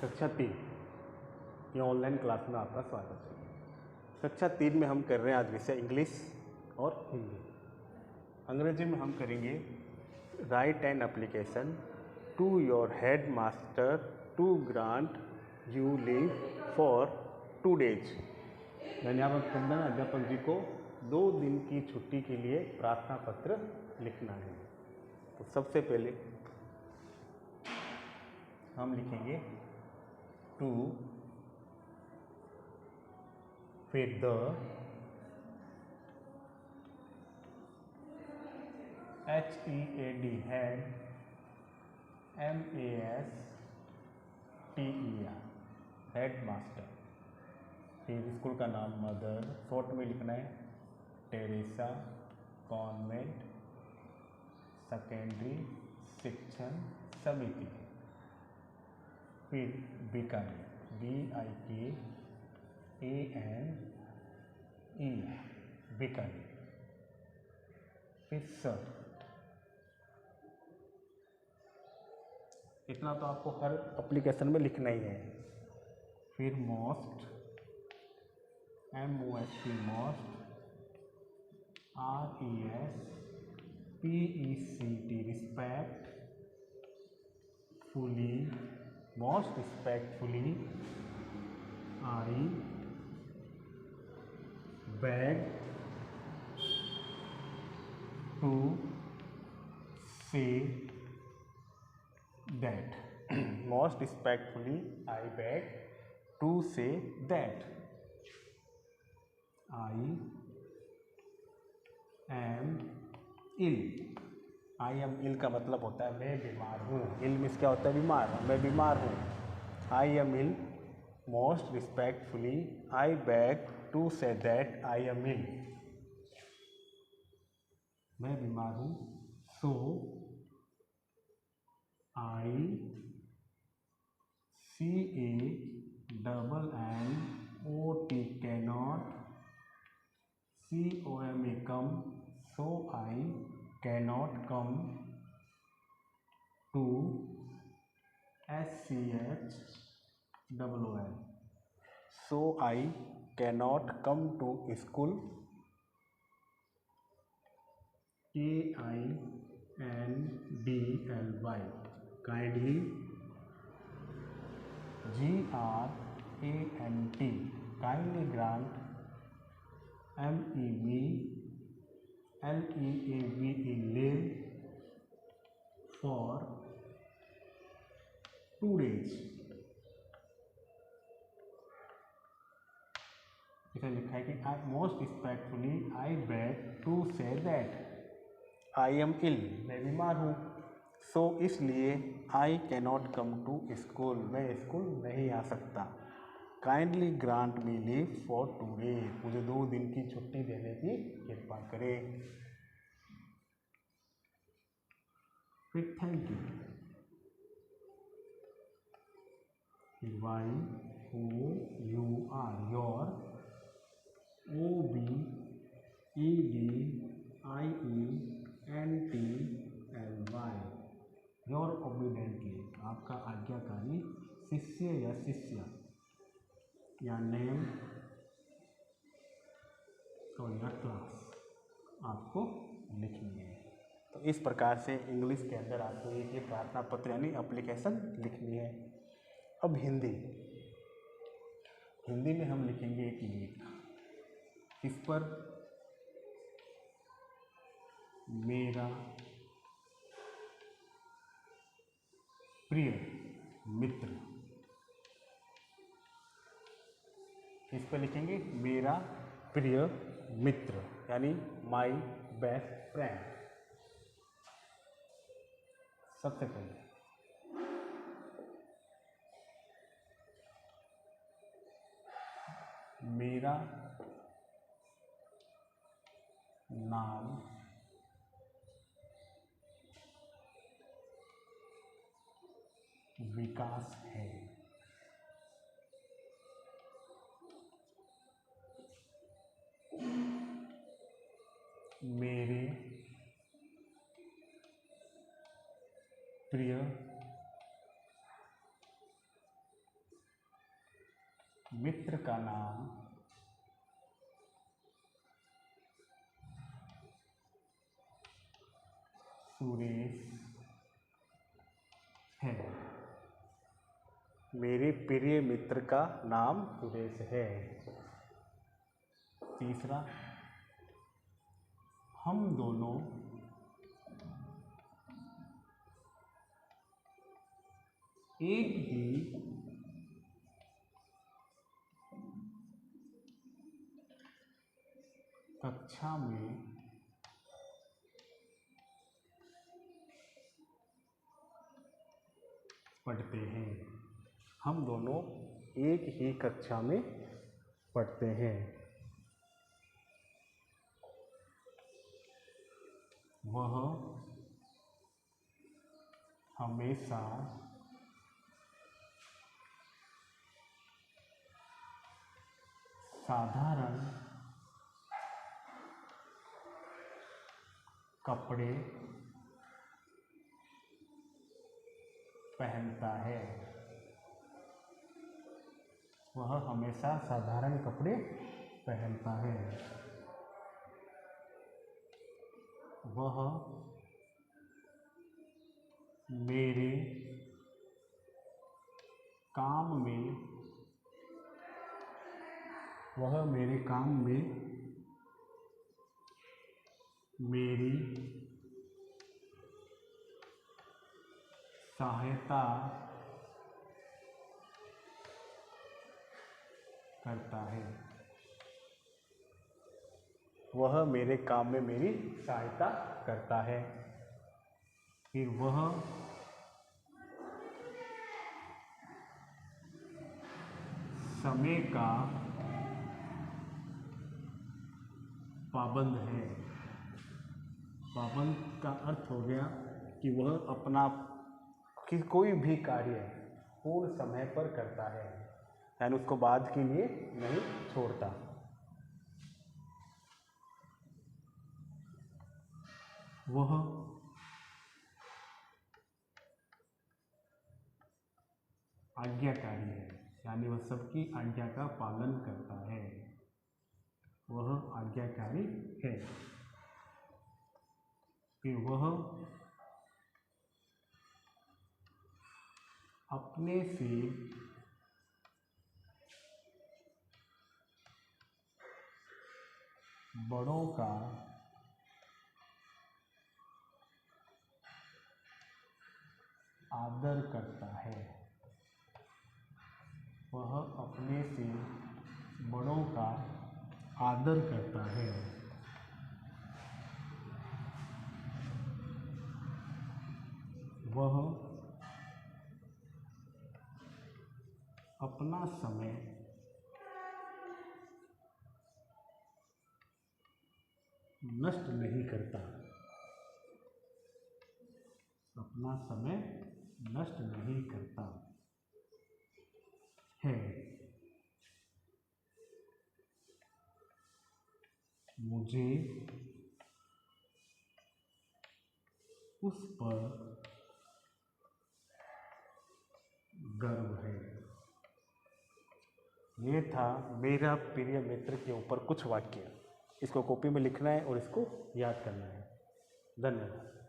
कक्षा 3 ये online class में आपका स्वागत है। कक्षा 3 में हम कर रहे हैं आज विषय इंग्लिश और हिंदी। अंग्रेजी में हम करेंगे write an application to your head master to grant you leave for 2 days। मैंने यहाँ पर प्रधान अध्यापक जी को 2 दिन की छुट्टी के लिए प्रार्थना पत्र लिखना है। तो सबसे पहले हम लिखेंगे टू, फिर the, HEAD head, MASTER head master, फिर स्कूल का नाम मदर, शॉर्ट में लिखना है टेरेसा कॉन्वेंट सेकेंडरी शिक्षण समिति, फिर बीकानेर BIKANE बीकानेर, फिर सर। इतना तो आपको हर एप्लीकेशन में लिखना ही है। फिर most MOST most RESPECT respect, fully most respectfully I beg to say that most respectfully I beg to say that I am ill. I am ill का मतलब होता है मैं बीमार हूँ। इल मीन्स क्या होता है? बीमार। मैं बीमार हूँ। I am ill most respectfully I beg to say that I am ill. मैं बीमार हूँ। सो आई CANNOT cannot COME come, so I cannot come to SCHOOL, so I cannot come to school KINDLY kindly GRANT kindly grant MEBLEAVE live for 2 days। इसे लिखा है कि I most respectfully I beg to say that I am ill मैं बीमार हूँ। So इसलिए I cannot come to school मैं school नहीं आ सकता। Kindly grant me leave for 2 days मुझे 2 दिन की छुट्टी देने की कृपा करें। फिर thank you YOUR your OBEDIENTLY your obediently आपका आज्ञाकारी शिष्य या शिष्या या नेम और या क्लास आपको लिखनी है। तो इस प्रकार से इंग्लिश के अंदर आपको ये प्रार्थना पत्र यानी एप्लीकेशन लिखनी है। अब हिंदी में हम लिखेंगे एक लेख। इस पर मेरा प्रिय मित्र, इस पर लिखेंगे मेरा प्रिय मित्र यानी माई बेस्ट फ्रेंड। सबसे पहले मेरा नाम विकास है। मेरे प्रिय मित्र का नाम सुरेश है। मेरे प्रिय मित्र का नाम सुरेश है। तीसरा, हम दोनों एक ही कक्षा में पढ़ते हैं। हम दोनों एक ही कक्षा में पढ़ते हैं। वह हमेशा साधारण कपड़े पहनता है। वह हमेशा साधारण कपड़े पहनता है। वह मेरे काम में मेरी सहायता करता है। वह मेरे काम में मेरी सहायता करता है। फिर वह समय का पाबंद है। पाबंद का अर्थ हो गया कि वह अपना कोई भी कार्य पूर्ण समय पर करता है, यानी उसको बाद के लिए नहीं छोड़ता। वह आज्ञाकारी है, यानी वह सबकी आज्ञा का पालन करता है। वह आज्ञाकारी है। फिर वह अपने से बड़ों का आदर करता है। वह अपने से बड़ों का आदर करता है। वह अपना समय नष्ट नहीं करता। अपना समय नष्ट नहीं करता है। मुझे उस पर गर्व है। ये था मेरा प्रिय मित्र के ऊपर कुछ वाक्य। इसको कॉपी में लिखना है और इसको याद करना है। धन्यवाद।